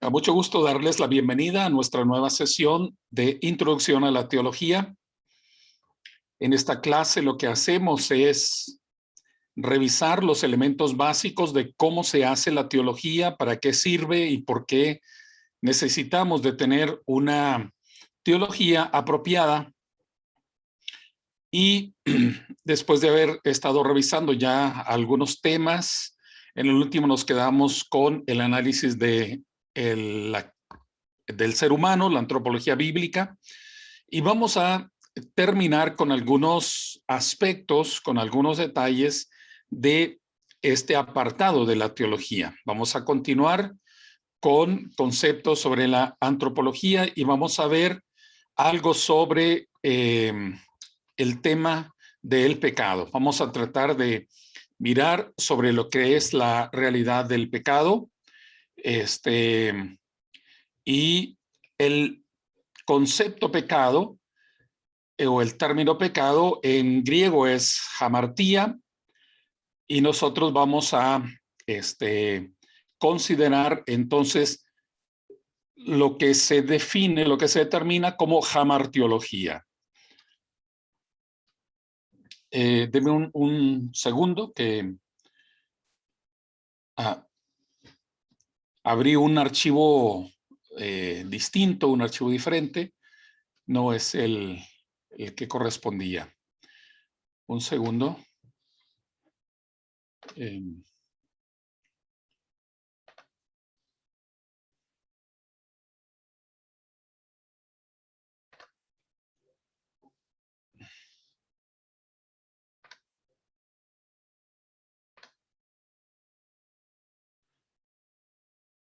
A mucho gusto darles la bienvenida a nuestra nueva sesión de Introducción a la Teología. En esta clase lo que hacemos es revisar los elementos básicos de cómo se hace la teología, para qué sirve y por qué necesitamos de tener una teología apropiada. Y después de haber estado revisando ya algunos temas, en el último nos quedamos con el análisis del ser humano, la antropología bíblica, y vamos a terminar con algunos aspectos, con algunos detalles de este apartado de la teología. Vamos a continuar con conceptos sobre la antropología y vamos a ver algo sobre el tema del pecado. Vamos a tratar de mirar sobre lo que es la realidad del pecado, y el concepto pecado o el término pecado en griego es hamartía, y nosotros vamos a considerar entonces lo que se define, lo que se determina como hamartiología. Deme un segundo que abrí un archivo distinto, un archivo diferente, no es el que correspondía. Un segundo.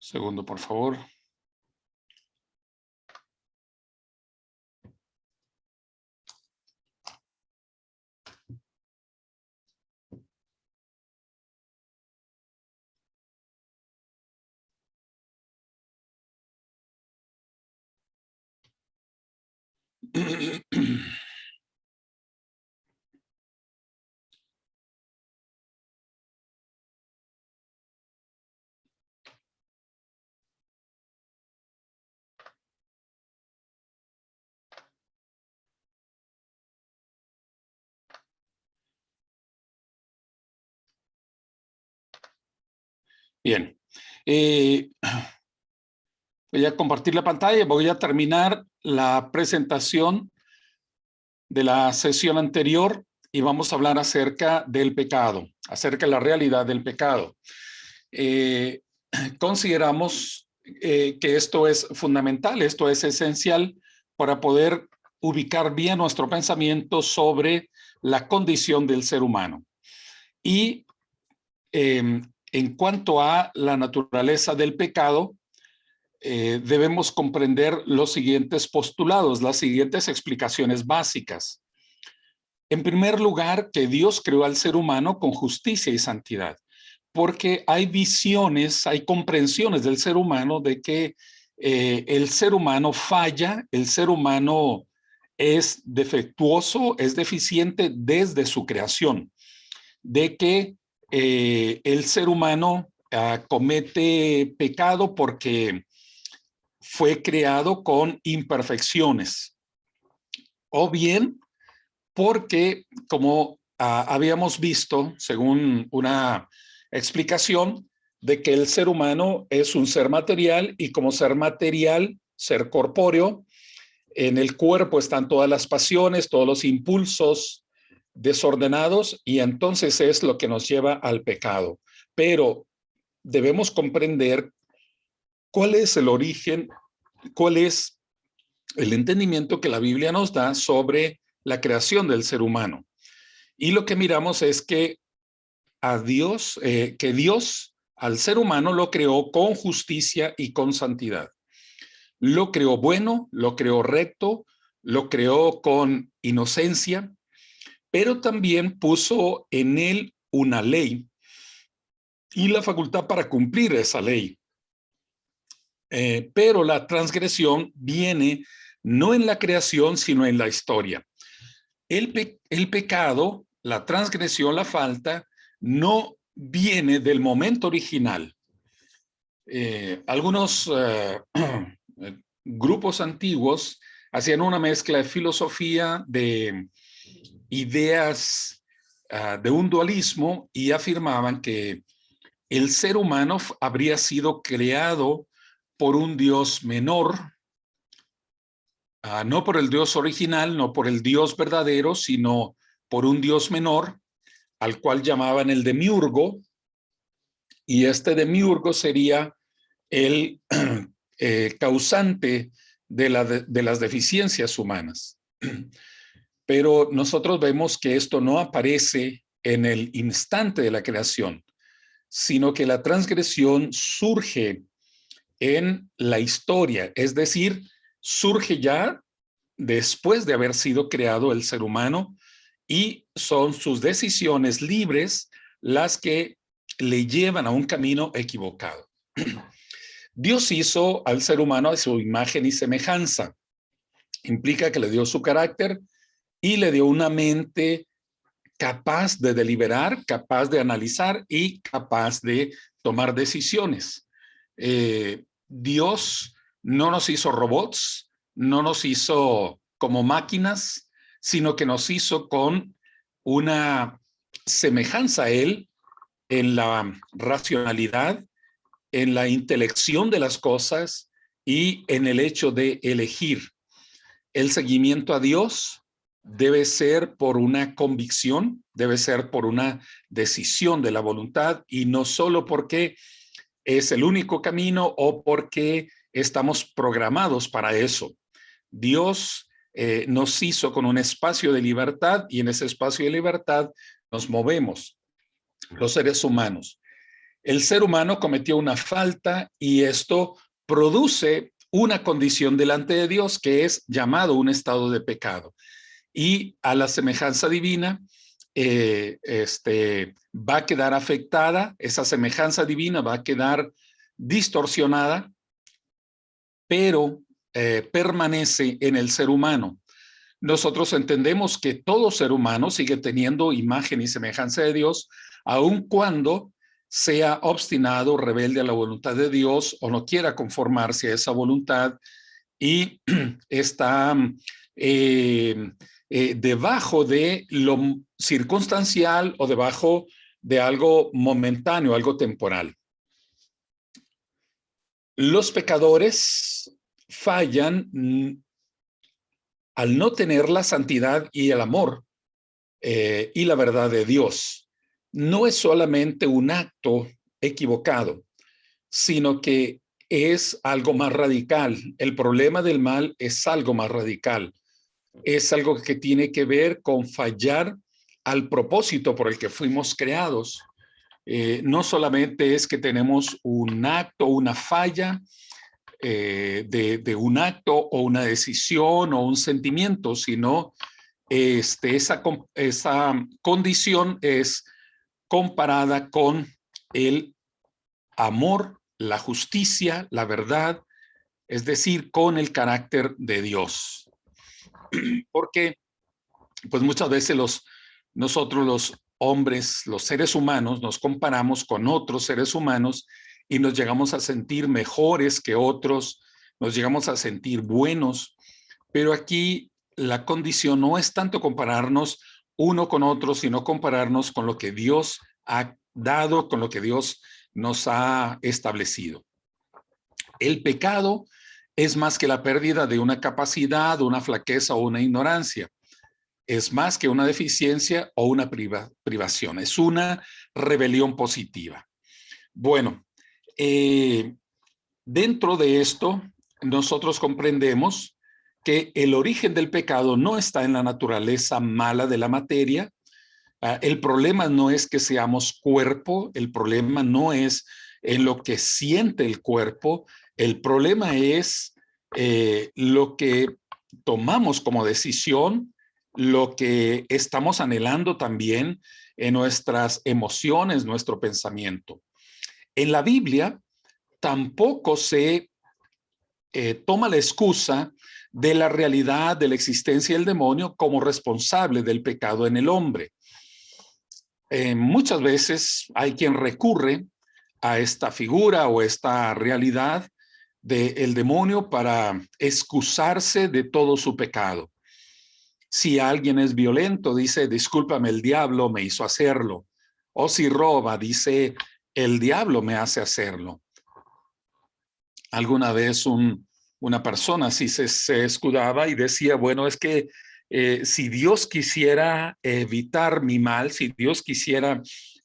Segundo, por favor. Bien. Voy a compartir la pantalla. Voy a terminar la presentación de la sesión anterior y vamos a hablar acerca del pecado, acerca de la realidad del pecado. Consideramos que esto es fundamental, esto es esencial para poder ubicar bien nuestro pensamiento sobre la condición del ser humano. Y en cuanto a la naturaleza del pecado, debemos comprender los siguientes postulados, las siguientes explicaciones básicas. En primer lugar, que Dios creó al ser humano con justicia y santidad, porque hay visiones, hay comprensiones del ser humano de que el ser humano falla, el ser humano es defectuoso, es deficiente desde su creación, de que el ser humano comete pecado porque fue creado con imperfecciones, o bien porque, como habíamos visto, según una explicación, de que el ser humano es un ser material y como ser material, ser corpóreo, en el cuerpo están todas las pasiones, todos los impulsos desordenados, y entonces es lo que nos lleva al pecado. Pero debemos comprender cuál es el origen, cuál es el entendimiento que la Biblia nos da sobre la creación del ser humano. Y lo que miramos es que Dios al ser humano lo creó con justicia y con santidad. Lo creó bueno, lo creó recto, lo creó con inocencia, pero también puso en él una ley y la facultad para cumplir esa ley. Pero la transgresión viene no en la creación, sino en la historia. El pecado, la transgresión, la falta, no viene del momento original. Algunos grupos antiguos hacían una mezcla de filosofía, de ideas de un dualismo, y afirmaban que el ser humano habría sido creado por un Dios menor, no por el Dios original, no por el Dios verdadero, sino por un Dios menor, al cual llamaban el demiurgo, y este demiurgo sería el causante de las deficiencias humanas. Pero nosotros vemos que esto no aparece en el instante de la creación, sino que la transgresión surge en la historia, es decir, surge ya después de haber sido creado el ser humano, y son sus decisiones libres las que le llevan a un camino equivocado. Dios hizo al ser humano a su imagen y semejanza. Implica que le dio su carácter y le dio una mente capaz de deliberar, capaz de analizar y capaz de tomar decisiones. Dios no nos hizo robots, no nos hizo como máquinas, sino que nos hizo con una semejanza a Él en la racionalidad, en la intelección de las cosas y en el hecho de elegir. El seguimiento a Dios debe ser por una convicción, debe ser por una decisión de la voluntad, y no solo porque es el único camino o porque estamos programados para eso. Dios nos hizo con un espacio de libertad, y en ese espacio de libertad nos movemos, los seres humanos. El ser humano cometió una falta, y esto produce una condición delante de Dios que es llamado un estado de pecado. Y a la semejanza divina va a quedar afectada, esa semejanza divina va a quedar distorsionada, pero permanece en el ser humano. Nosotros entendemos que todo ser humano sigue teniendo imagen y semejanza de Dios, aun cuando sea obstinado, rebelde a la voluntad de Dios, o no quiera conformarse a esa voluntad, y está debajo de lo circunstancial o debajo de algo momentáneo, algo temporal. Los pecadores fallan al no tener la santidad y el amor y la verdad de Dios. No es solamente un acto equivocado, sino que es algo más radical. El problema del mal es algo más radical. Es algo que tiene que ver con fallar al propósito por el que fuimos creados. No solamente es que tenemos un acto, una falla de un acto o una decisión o un sentimiento, sino esa condición es comparada con el amor, la justicia, la verdad, es decir, con el carácter de Dios. Porque pues muchas veces nosotros los hombres, los seres humanos, nos comparamos con otros seres humanos y nos llegamos a sentir mejores que otros, nos llegamos a sentir buenos, pero aquí la condición no es tanto compararnos uno con otro, sino compararnos con lo que Dios ha dado, con lo que Dios nos ha establecido. El pecado es más que la pérdida de una capacidad, una flaqueza o una ignorancia. Es más que una deficiencia o una privación. Es una rebelión positiva. Bueno, dentro de esto, nosotros comprendemos que el origen del pecado no está en la naturaleza mala de la materia. El problema no es que seamos cuerpo, el problema no es en lo que siente el cuerpo, el problema es lo que tomamos como decisión, lo que estamos anhelando también en nuestras emociones, nuestro pensamiento. En la Biblia tampoco se toma la excusa de la realidad de la existencia del demonio como responsable del pecado en el hombre. Muchas veces hay quien recurre a esta figura o esta realidad del demonio para excusarse de todo su pecado. Si alguien es violento, dice, discúlpame, el diablo me hizo hacerlo. O si roba, dice, el diablo me hace hacerlo. Alguna vez una persona así se escudaba y decía, bueno, es que si Dios quisiera evitar mi mal, si Dios quisiera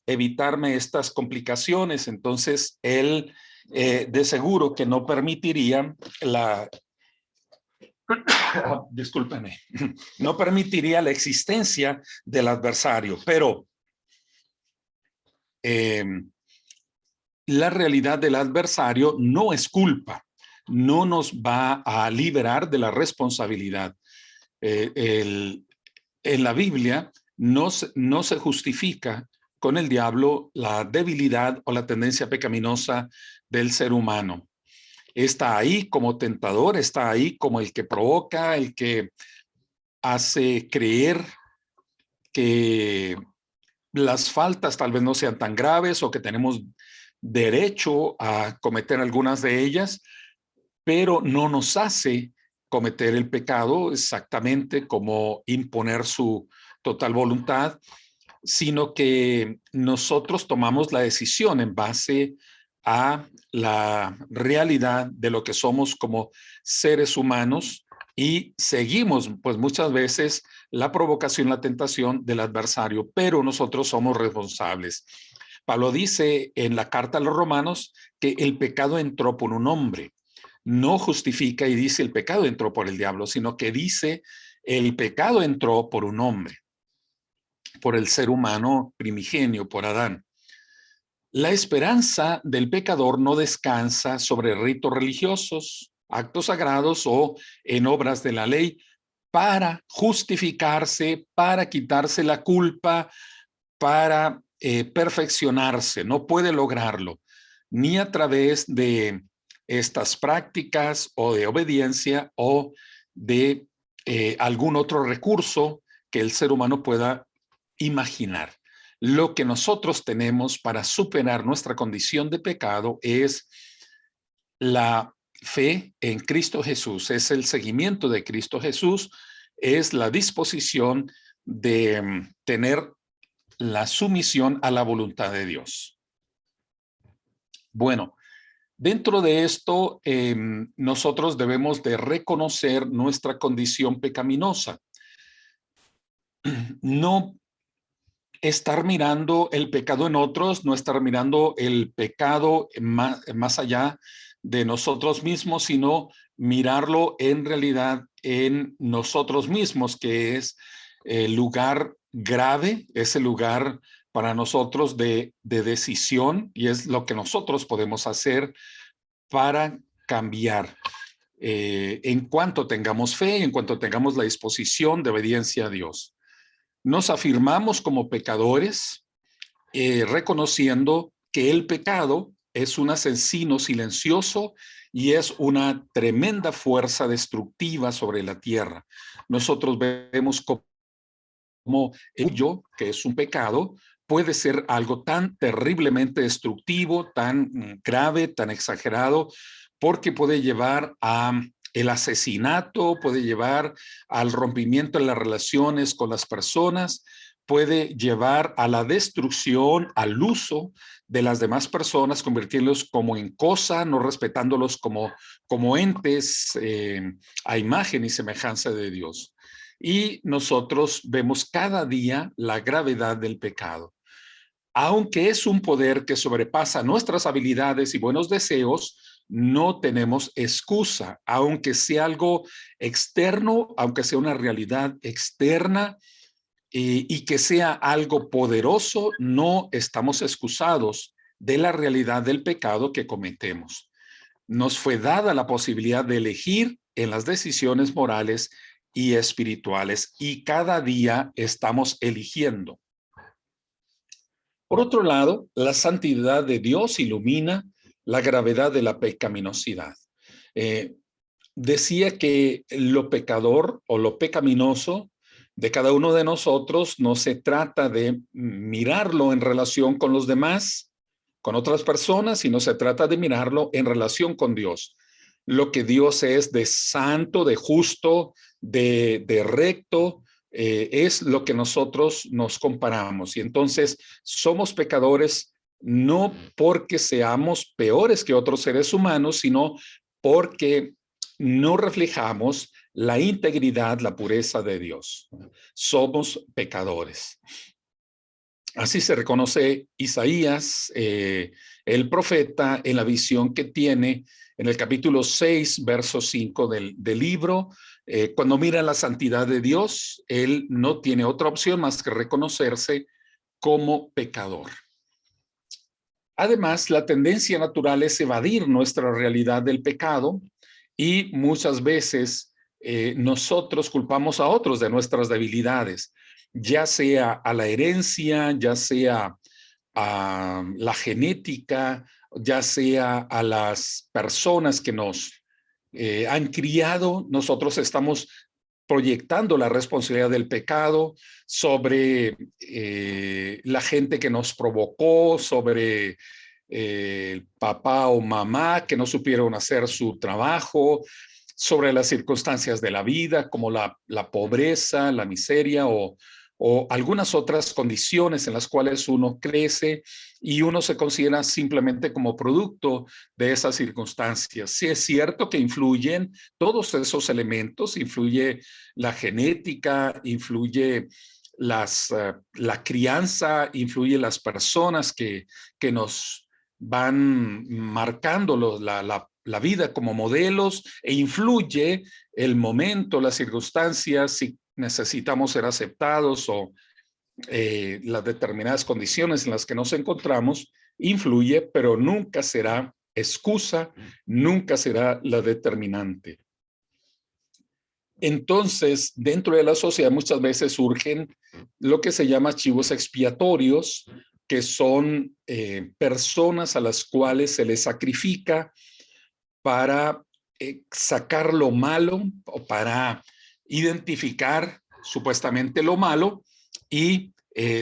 evitarme estas complicaciones, entonces Él de seguro que no permitiría discúlpeme, no permitiría la existencia del adversario, pero la realidad del adversario no es culpa, no nos va a liberar de la responsabilidad. En la Biblia no se justifica con el diablo la debilidad o la tendencia pecaminosa del ser humano. Está ahí como tentador, está ahí como el que provoca, el que hace creer que las faltas tal vez no sean tan graves o que tenemos derecho a cometer algunas de ellas, pero no nos hace cometer el pecado exactamente como imponer su total voluntad, sino que nosotros tomamos la decisión en base a la realidad de lo que somos como seres humanos y seguimos, pues muchas veces, la provocación, la tentación del adversario, pero nosotros somos responsables. Pablo dice en la carta a los Romanos que el pecado entró por un hombre. No justifica y dice el pecado entró por el diablo, sino que dice el pecado entró por un hombre, por el ser humano primigenio, por Adán. La esperanza del pecador no descansa sobre ritos religiosos, actos sagrados o en obras de la ley para justificarse, para quitarse la culpa, para perfeccionarse. No puede lograrlo ni a través de estas prácticas o de obediencia o de algún otro recurso que el ser humano pueda imaginar. Lo que nosotros tenemos para superar nuestra condición de pecado es la fe en Cristo Jesús, es el seguimiento de Cristo Jesús, es la disposición de tener la sumisión a la voluntad de Dios. Bueno, dentro de esto, nosotros debemos de reconocer nuestra condición pecaminosa. No estar mirando el pecado en otros, no estar mirando el pecado más allá de nosotros mismos, sino mirarlo en realidad en nosotros mismos, que es el lugar grave, es el lugar para nosotros de decisión y es lo que nosotros podemos hacer para cambiar. En cuanto tengamos fe, en cuanto tengamos la disposición de obediencia a Dios. Nos afirmamos como pecadores, reconociendo que el pecado es un asesino silencioso y es una tremenda fuerza destructiva sobre la tierra. Nosotros vemos como el yo, que es un pecado, puede ser algo tan terriblemente destructivo, tan grave, tan exagerado, porque puede llevar a el asesinato, puede llevar al rompimiento de las relaciones con las personas, puede llevar a la destrucción, al uso de las demás personas, convertirlos como en cosa, no respetándolos como entes a imagen y semejanza de Dios. Y nosotros vemos cada día la gravedad del pecado. Aunque es un poder que sobrepasa nuestras habilidades y buenos deseos, no tenemos excusa, aunque sea algo externo, aunque sea una realidad externa y que sea algo poderoso, no estamos excusados de la realidad del pecado que cometemos. Nos fue dada la posibilidad de elegir en las decisiones morales y espirituales y cada día estamos eligiendo. Por otro lado, la santidad de Dios ilumina la gravedad de la pecaminosidad. Decía que lo pecador o lo pecaminoso de cada uno de nosotros no se trata de mirarlo en relación con los demás, con otras personas, sino se trata de mirarlo en relación con Dios. Lo que Dios es de santo, de justo, de recto, es lo que nosotros nos comparamos. Y entonces somos pecadores no porque seamos peores que otros seres humanos, sino porque no reflejamos la integridad, la pureza de Dios. Somos pecadores. Así se reconoce Isaías, el profeta, en la visión que tiene en el capítulo 6, verso 5 del libro. Cuando mira la santidad de Dios, él no tiene otra opción más que reconocerse como pecador. Además, la tendencia natural es evadir nuestra realidad del pecado y muchas veces nosotros culpamos a otros de nuestras debilidades, ya sea a la herencia, ya sea a la genética, ya sea a las personas que nos han criado. Nosotros estamos proyectando la responsabilidad del pecado sobre la gente que nos provocó, sobre papá o mamá que no supieron hacer su trabajo, sobre las circunstancias de la vida, como la pobreza, la miseria o algunas otras condiciones en las cuales uno crece y uno se considera simplemente como producto de esas circunstancias. Sí es cierto que influyen todos esos elementos, influye la genética, influye la crianza, influye las personas que nos van marcando la vida como modelos e influye el momento, las circunstancias, si necesitamos ser aceptados o las determinadas condiciones en las que nos encontramos, influye, pero nunca será excusa, nunca será la determinante. Entonces, dentro de la sociedad muchas veces surgen lo que se llama chivos expiatorios, que son personas a las cuales se les sacrifica para sacar lo malo o para identificar supuestamente lo malo y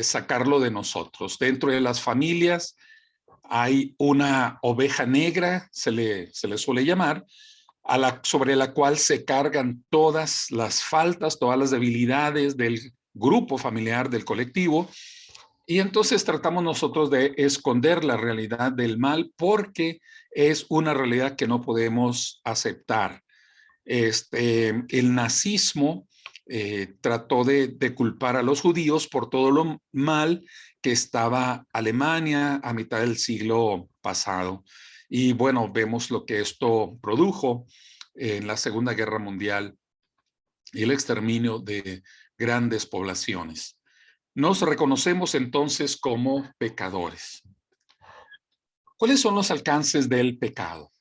sacarlo de nosotros. Dentro de las familias hay una oveja negra, se le suele llamar, sobre la cual se cargan todas las faltas, todas las debilidades del grupo familiar, del colectivo. Y entonces tratamos nosotros de esconder la realidad del mal porque es una realidad que no podemos aceptar. El nazismo trató de culpar a los judíos por todo lo mal que estaba Alemania a mitad del siglo pasado. Y bueno, vemos lo que esto produjo en la Segunda Guerra Mundial y el exterminio de grandes poblaciones. Nos reconocemos entonces como pecadores. ¿Cuáles son los alcances del pecado?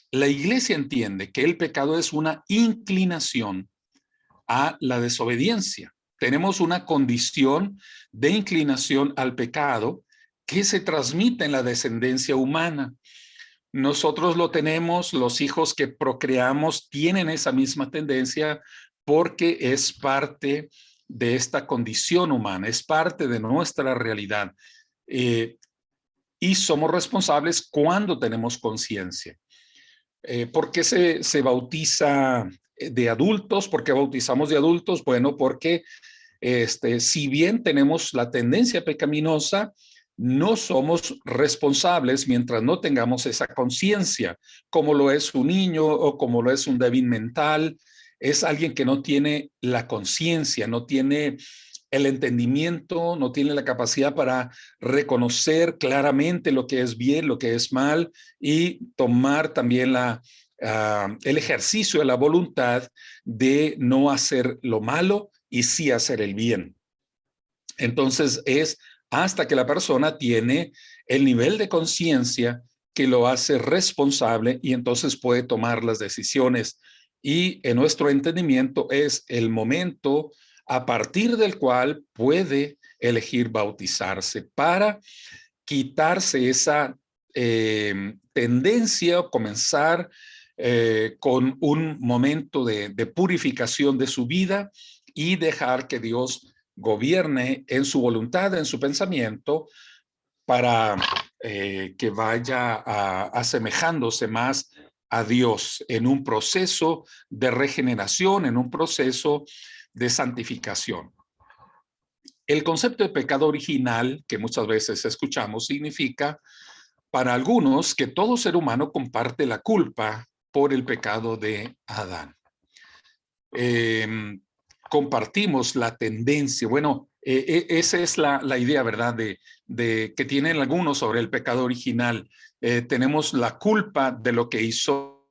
La Iglesia entiende que el pecado es una inclinación a la desobediencia. Tenemos una condición de inclinación al pecado que se transmite en la descendencia humana. Nosotros lo tenemos, los hijos que procreamos tienen esa misma tendencia porque es parte de esta condición humana, es parte de nuestra realidad. Y somos responsables cuando tenemos conciencia. ¿Por qué se bautiza de adultos? ¿Por qué bautizamos de adultos? Bueno, porque si bien tenemos la tendencia pecaminosa, no somos responsables mientras no tengamos esa conciencia, como lo es un niño o como lo es un débil mental. Es alguien que no tiene la conciencia, no tiene el entendimiento, no tiene la capacidad para reconocer claramente lo que es bien, lo que es mal y tomar también el ejercicio de la voluntad de no hacer lo malo y sí hacer el bien. Entonces es hasta que la persona tiene el nivel de conciencia que lo hace responsable y entonces puede tomar las decisiones. Y en nuestro entendimiento es el momento a partir del cual puede elegir bautizarse para quitarse esa tendencia o comenzar con un momento de purificación de su vida y dejar que Dios gobierne en su voluntad, en su pensamiento, para que vaya asemejándose más a Dios en un proceso de regeneración, en un proceso de santificación. El concepto de pecado original, que muchas veces escuchamos, significa para algunos que todo ser humano comparte la culpa por el pecado de Adán. Compartimos la tendencia, bueno, esa es la idea, ¿verdad?, de que tienen algunos sobre el pecado original. Tenemos la culpa de lo que hizo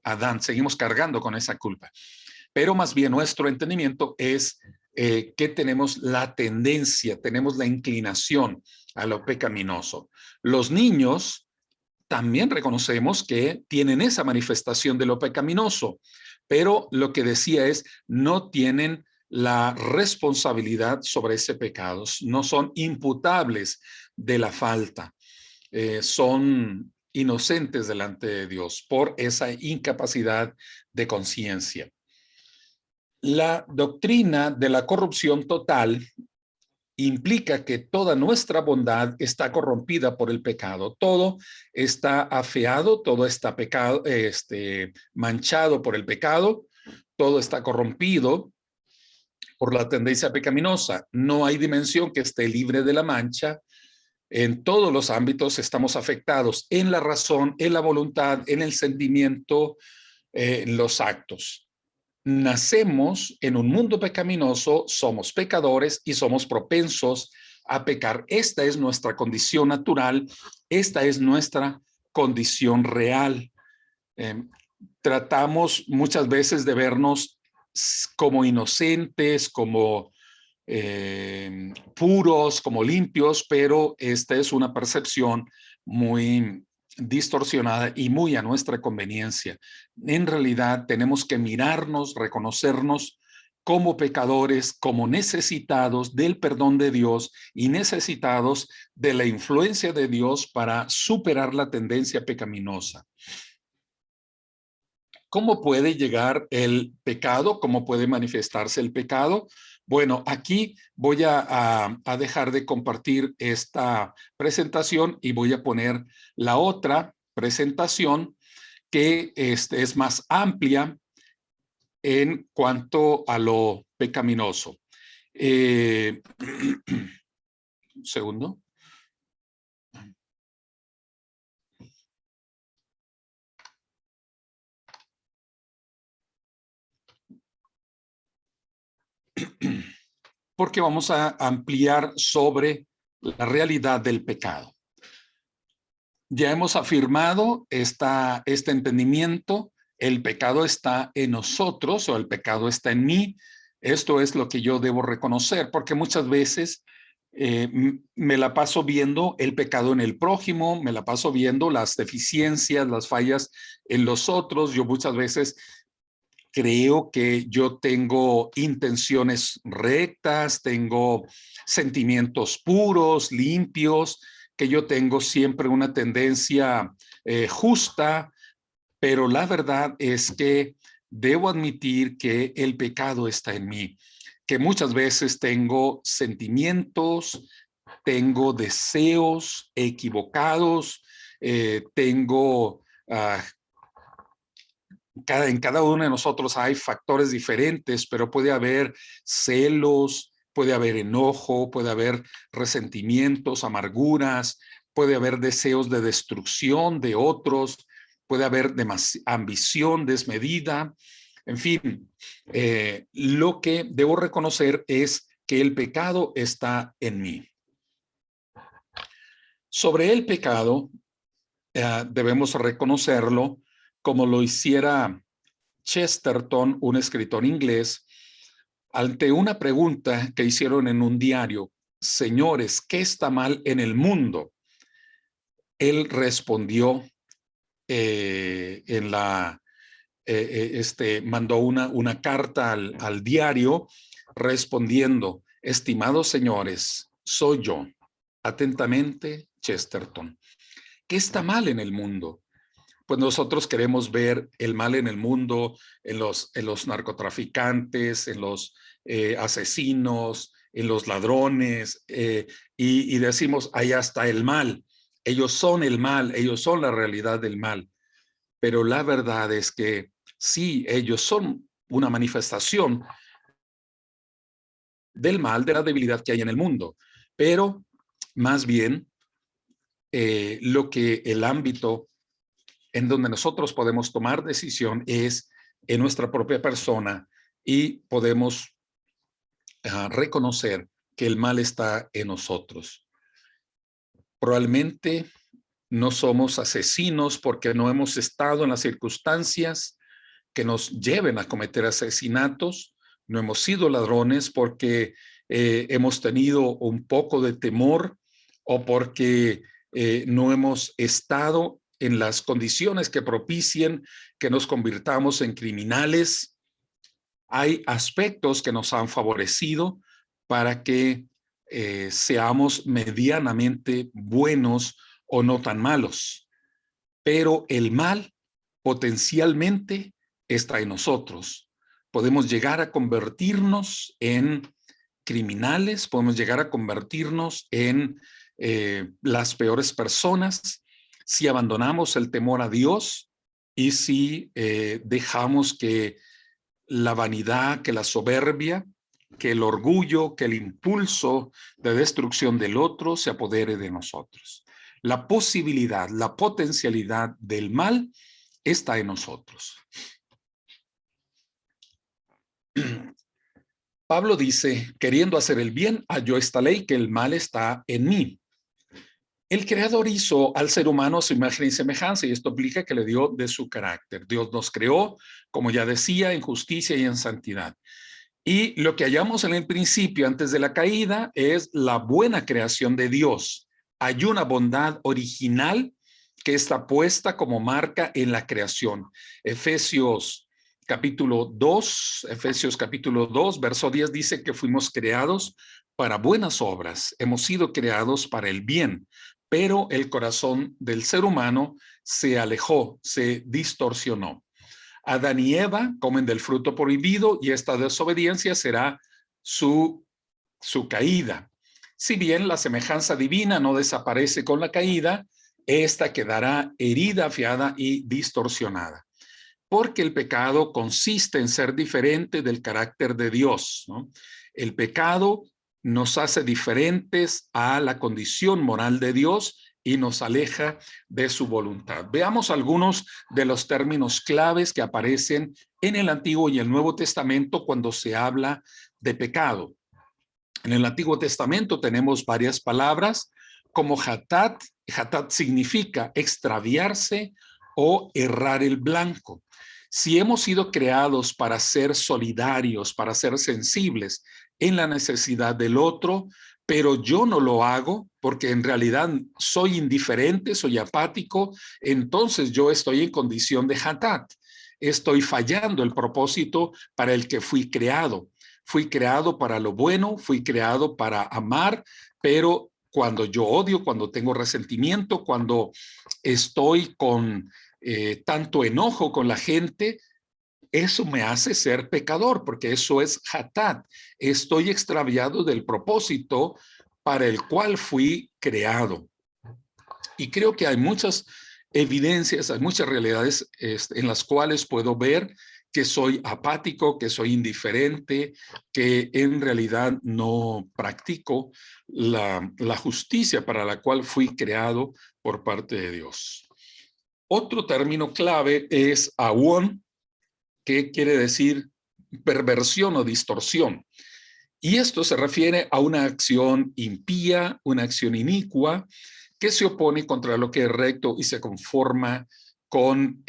Adán, seguimos cargando con esa culpa. Pero más bien nuestro entendimiento es que tenemos la tendencia, tenemos la inclinación a lo pecaminoso. Los niños también reconocemos que tienen esa manifestación de lo pecaminoso, pero lo que decía es, no tienen la responsabilidad sobre ese pecado, no son imputables de la falta, son inocentes delante de Dios por esa incapacidad de conciencia. La doctrina de la corrupción total implica que toda nuestra bondad está corrompida por el pecado. Todo está afeado, todo está manchado por el pecado, todo está corrompido por la tendencia pecaminosa. No hay dimensión que esté libre de la mancha. En todos los ámbitos estamos afectados, en la razón, en la voluntad, en el sentimiento, en los actos. Nacemos en un mundo pecaminoso, somos pecadores y somos propensos a pecar. Esta es nuestra condición natural, esta es nuestra condición real. Tratamos muchas veces de vernos como inocentes, como puros, como limpios, pero esta es una percepción muy distorsionada y muy a nuestra conveniencia. En realidad tenemos que mirarnos, reconocernos como pecadores, como necesitados del perdón de Dios y necesitados de la influencia de Dios para superar la tendencia pecaminosa. ¿Cómo puede llegar el pecado? ¿Cómo puede manifestarse el pecado? Bueno, aquí voy a dejar de compartir esta presentación y voy a poner la otra presentación que es más amplia en cuanto a lo pecaminoso. Un segundo. Porque vamos a ampliar sobre la realidad del pecado. Ya hemos afirmado este entendimiento, el pecado está en nosotros o el pecado está en mí. Esto es lo que yo debo reconocer, porque muchas veces me la paso viendo el pecado en el prójimo, me la paso viendo las deficiencias, las fallas en los otros. Yo muchas veces creo que yo tengo intenciones rectas, tengo sentimientos puros, limpios, que yo tengo siempre una tendencia justa, pero la verdad es que debo admitir que el pecado está en mí, que muchas veces tengo sentimientos, tengo deseos equivocados, tengo en cada uno de nosotros hay factores diferentes, pero puede haber celos, puede haber enojo, puede haber resentimientos, amarguras, puede haber deseos de destrucción de otros, puede haber ambición desmedida. En fin, lo que debo reconocer es que el pecado está en mí. Sobre el pecado, debemos reconocerlo como lo hiciera Chesterton, un escritor inglés, ante una pregunta que hicieron en un diario: señores, ¿qué está mal en el mundo? Él respondió mandó una carta al diario respondiendo: estimados señores, soy yo, atentamente, Chesterton. ¿Qué está mal en el mundo? Pues nosotros queremos ver el mal en el mundo, en los narcotraficantes, en los asesinos, en los ladrones, y decimos, allá está el mal. Ellos son el mal, ellos son la realidad del mal. Pero la verdad es que sí, ellos son una manifestación del mal, de la debilidad que hay en el mundo. Pero más bien, lo que el ámbito en donde nosotros podemos tomar decisión es en nuestra propia persona y podemos reconocer que el mal está en nosotros. Probablemente no somos asesinos porque no hemos estado en las circunstancias que nos lleven a cometer asesinatos. No hemos sido ladrones porque hemos tenido un poco de temor o porque no hemos estado en las condiciones que propicien que nos convirtamos en criminales. Hay aspectos que nos han favorecido para que seamos medianamente buenos o no tan malos. Pero el mal potencialmente está en nosotros. Podemos llegar a convertirnos en criminales, podemos llegar a convertirnos en las peores personas si abandonamos el temor a Dios y si dejamos que la vanidad, que la soberbia, que el orgullo, que el impulso de destrucción del otro se apodere de nosotros. La posibilidad, la potencialidad del mal está en nosotros. Pablo dice, queriendo hacer el bien, halló esta ley que el mal está en mí. El Creador hizo al ser humano a su imagen y semejanza, y esto implica que le dio de su carácter. Dios nos creó, como ya decía, en justicia y en santidad. Y lo que hallamos en el principio, antes de la caída, es la buena creación de Dios. Hay una bondad original que está puesta como marca en la creación. Efesios capítulo 2, verso 10 dice que fuimos creados para buenas obras. Hemos sido creados para el bien, pero el corazón del ser humano se alejó, se distorsionó. Adán y Eva comen del fruto prohibido y esta desobediencia será su caída. Si bien la semejanza divina no desaparece con la caída, esta quedará herida, afiada y distorsionada. Porque el pecado consiste en ser diferente del carácter de Dios, ¿no? El pecado nos hace diferentes a la condición moral de Dios y nos aleja de su voluntad. Veamos algunos de los términos claves que aparecen en el Antiguo y el Nuevo Testamento cuando se habla de pecado. En el Antiguo Testamento tenemos varias palabras como hatat. Hatat significa extraviarse o errar el blanco. Si hemos sido creados para ser solidarios, para ser sensibles en la necesidad del otro, pero yo no lo hago porque en realidad soy indiferente, soy apático, entonces yo estoy en condición de hatat. Estoy fallando el propósito para el que fui creado. Fui creado para lo bueno, fui creado para amar, pero cuando yo odio, cuando tengo resentimiento, cuando estoy con tanto enojo con la gente, eso me hace ser pecador, porque eso es hatat. Estoy extraviado del propósito para el cual fui creado. Y creo que hay muchas evidencias, hay muchas realidades en las cuales puedo ver que soy apático, que soy indiferente, que en realidad no practico la justicia para la cual fui creado por parte de Dios. Otro término clave es awon, que quiere decir perversión o distorsión. Y esto se refiere a una acción impía, una acción inicua, que se opone contra lo que es recto y se conforma con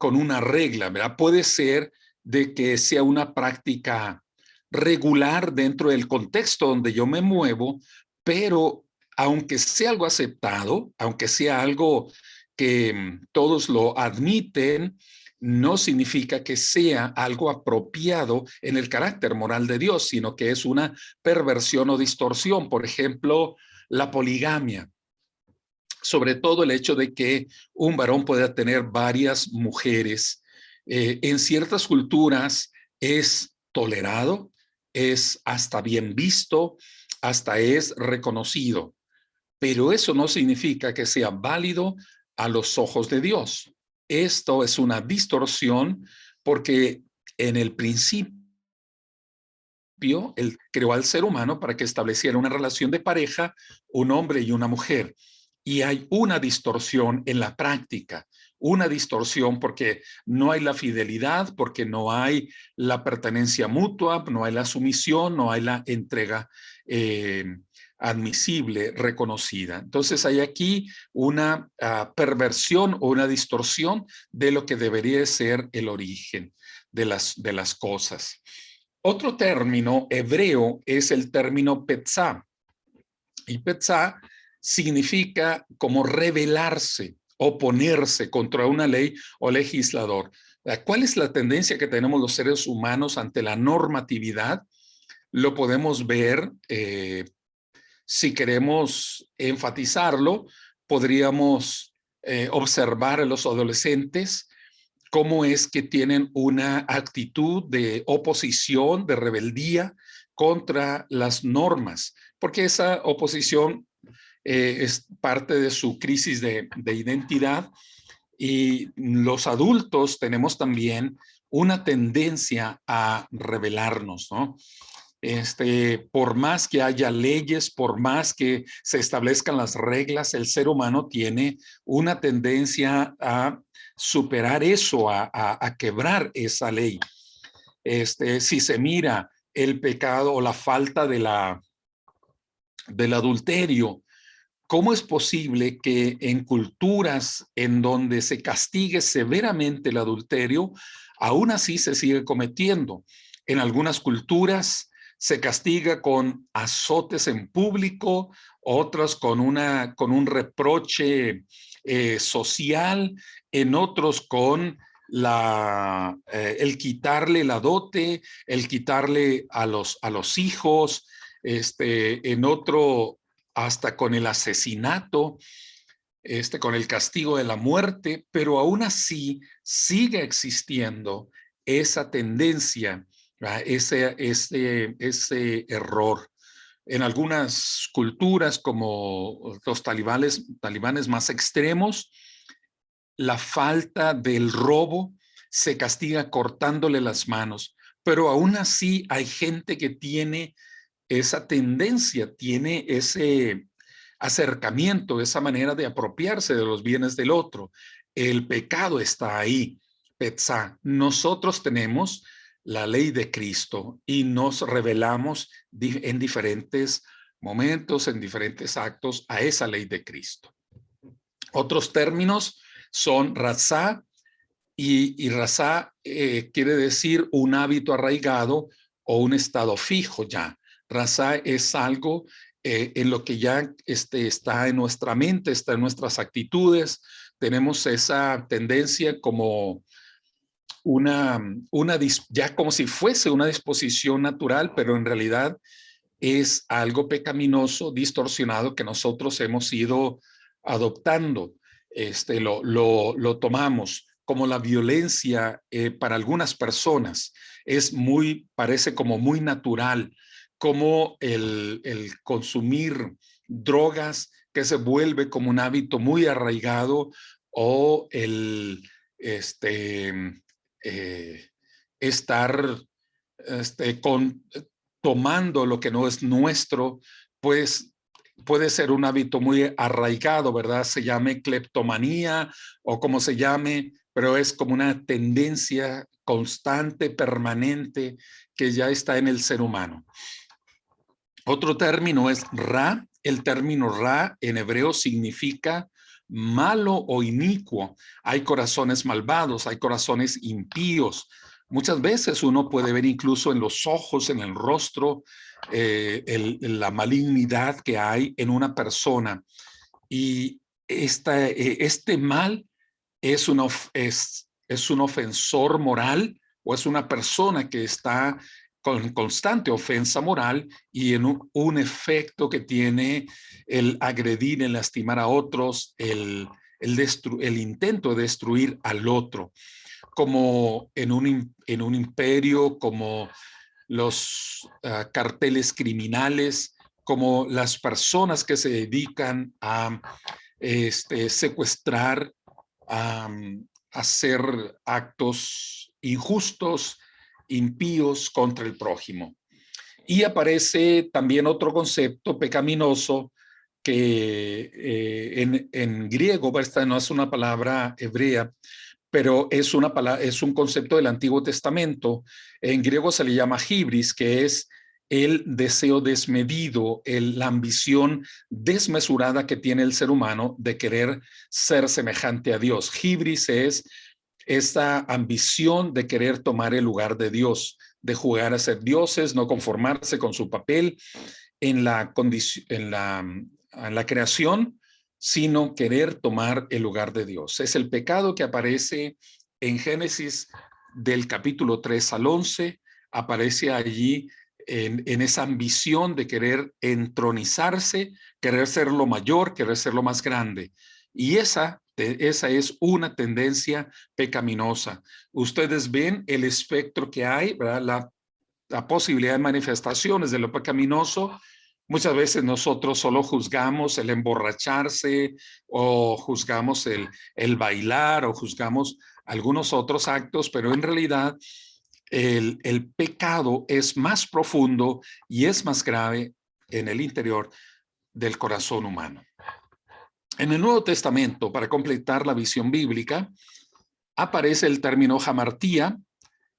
una regla, ¿verdad? Puede ser de que sea una práctica regular dentro del contexto donde yo me muevo, pero aunque sea algo aceptado, aunque sea algo que todos lo admiten, no significa que sea algo apropiado en el carácter moral de Dios, sino que es una perversión o distorsión. Por ejemplo, la poligamia. Sobre todo el hecho de que un varón pueda tener varias mujeres. En ciertas culturas es tolerado, es hasta bien visto, hasta es reconocido. pero eso no significa que sea válido a los ojos de Dios. Esto es una distorsión porque en el principio Él creó al ser humano para que estableciera una relación de pareja, un hombre y una mujer. Y hay una distorsión en la práctica, una distorsión porque no hay la fidelidad, porque no hay la pertenencia mutua, no hay la sumisión, no hay la entrega admisible, reconocida. Entonces hay aquí una perversión o una distorsión de lo que debería ser el origen de las cosas. Otro término hebreo es el término petzá. Y petzá significa como rebelarse, oponerse contra una ley o legislador. ¿Cuál es la tendencia que tenemos los seres humanos ante la normatividad? Lo podemos ver, si queremos enfatizarlo, podríamos observar a los adolescentes cómo es que tienen una actitud de oposición, de rebeldía contra las normas, porque esa oposición es parte de su crisis de identidad, y los adultos tenemos también una tendencia a rebelarnos, ¿no? Por más que haya leyes, por más que se establezcan las reglas, el ser humano tiene una tendencia a superar eso, a quebrar esa ley. Si se mira el pecado o la falta del adulterio, ¿cómo es posible que en culturas en donde se castigue severamente el adulterio, aún así se sigue cometiendo? En algunas culturas se castiga con azotes en público, otras con un reproche social, en otros con el quitarle la dote, el quitarle a los hijos, en otro hasta con el asesinato, con el castigo de la muerte, pero aún así sigue existiendo esa tendencia, ese error. En algunas culturas, como los talibanes más extremos, la falta del robo se castiga cortándole las manos, pero aún así hay gente que tiene esa tendencia, tiene ese acercamiento, esa manera de apropiarse de los bienes del otro. El pecado está ahí, Petzá. Nosotros tenemos la ley de Cristo y nos revelamos en diferentes momentos, en diferentes actos a esa ley de Cristo. Otros términos son razá, y razá quiere decir un hábito arraigado o un estado fijo ya. Razá es algo en lo que ya está en nuestra mente, está en nuestras actitudes. Tenemos esa tendencia como ya como si fuese una disposición natural, pero en realidad es algo pecaminoso, distorsionado, que nosotros hemos ido adoptando. Lo tomamos como la violencia para algunas personas. Parece como muy natural, como el consumir drogas, que se vuelve como un hábito muy arraigado, o eh, estar tomando lo que no es nuestro, pues puede ser un hábito muy arraigado, ¿verdad? Se llame cleptomanía o como se llame, pero es como una tendencia constante, permanente, que ya está en el ser humano. Otro término es ra. El término ra en hebreo significa malo o inicuo. Hay corazones malvados, hay corazones impíos. Muchas veces uno puede ver incluso en los ojos, en el rostro, la malignidad que hay en una persona. Y este mal es un ofensor moral, o es una persona que está con constante ofensa moral y en un efecto que tiene el agredir, el lastimar a otros, el intento de destruir al otro, como en un imperio, como los carteles criminales, como las personas que se dedican a secuestrar, a hacer actos injustos, impíos contra el prójimo. Y aparece también otro concepto pecaminoso que en griego, esta no es una palabra hebrea, pero es un concepto del Antiguo Testamento. En griego se le llama hibris, que es el deseo desmedido, la ambición desmesurada que tiene el ser humano de querer ser semejante a Dios. Hibris es esta ambición de querer tomar el lugar de Dios, de jugar a ser dioses, no conformarse con su papel en la creación, sino querer tomar el lugar de Dios. Es el pecado que aparece en Génesis del capítulo 3 al 11, aparece allí en esa ambición de querer entronizarse, querer ser lo mayor, querer ser lo más grande. Y esa es una tendencia pecaminosa. Ustedes ven el espectro que hay, ¿verdad? La posibilidad de manifestaciones de lo pecaminoso. Muchas veces nosotros solo juzgamos el emborracharse o juzgamos el bailar o juzgamos algunos otros actos, pero en realidad el pecado es más profundo y es más grave en el interior del corazón humano. En el Nuevo Testamento, para completar la visión bíblica, aparece el término hamartía,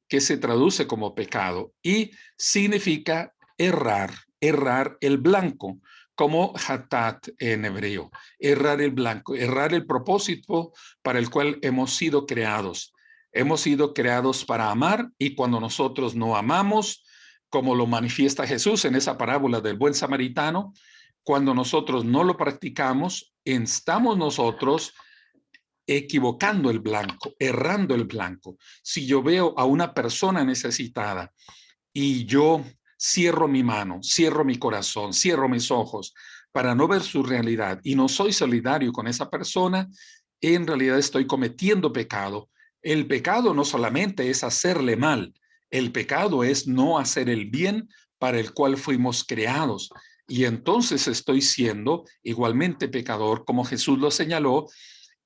que se traduce como pecado y significa errar, errar el blanco, como hatat en hebreo, errar el blanco, errar el propósito para el cual hemos sido creados. Hemos sido creados para amar y cuando nosotros no amamos, como lo manifiesta Jesús en esa parábola del buen samaritano, cuando nosotros no lo practicamos, estamos nosotros equivocando el blanco, errando el blanco. Si yo veo a una persona necesitada y yo cierro mi mano, cierro mi corazón, cierro mis ojos para no ver su realidad y no soy solidario con esa persona, en realidad estoy cometiendo pecado. El pecado no solamente es hacerle mal, el pecado es no hacer el bien para el cual fuimos creados. Y entonces estoy siendo igualmente pecador, como Jesús lo señaló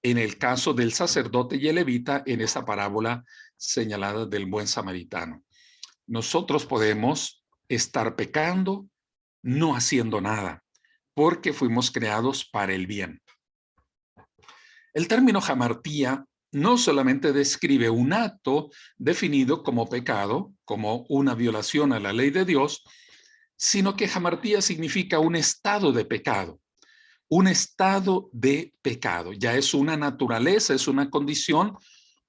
en el caso del sacerdote y el levita en esa parábola señalada del buen samaritano. Nosotros podemos estar pecando, no haciendo nada, porque fuimos creados para el bien. El término hamartía no solamente describe un acto definido como pecado, como una violación a la ley de Dios, sino que hamartía significa un estado de pecado. Un estado de pecado. Ya es una naturaleza, es una condición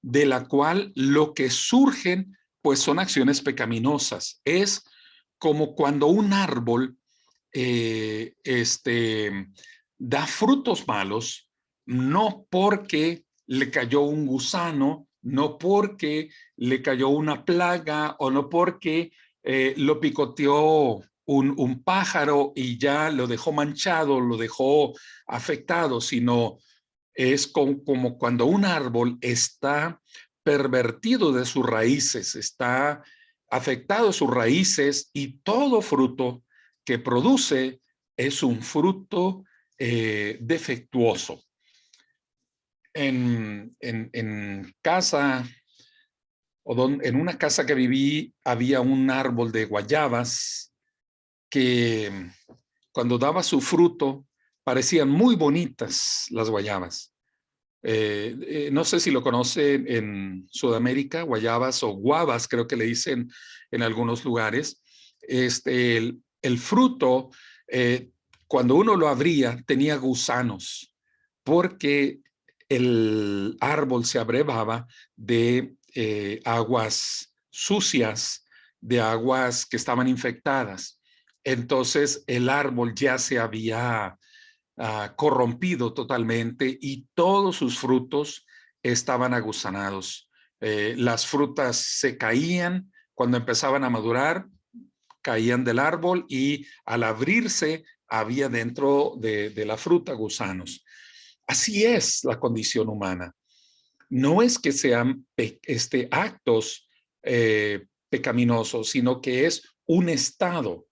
de la cual lo que surgen, pues son acciones pecaminosas. Es como cuando un árbol da frutos malos, no porque le cayó un gusano, no porque le cayó una plaga o no porque lo picoteó un pájaro y ya lo dejó manchado, lo dejó afectado, sino es como cuando un árbol está pervertido de sus raíces, está afectado de sus raíces y todo fruto que produce es un fruto defectuoso. En casa en una casa que viví había un árbol de guayabas que cuando daba su fruto parecían muy bonitas las guayabas. No sé si lo conocen en Sudamérica, guayabas o guavas, creo que le dicen en algunos lugares. El fruto, cuando uno lo abría, tenía gusanos, porque el árbol se abrevaba de aguas sucias, de aguas que estaban infectadas. Entonces el árbol ya se había corrompido totalmente y todos sus frutos estaban agusanados. Las frutas se caían cuando empezaban a madurar, caían del árbol y al abrirse había dentro de la fruta gusanos. Así es la condición humana. No es que sean actos pecaminosos, sino que es un estado.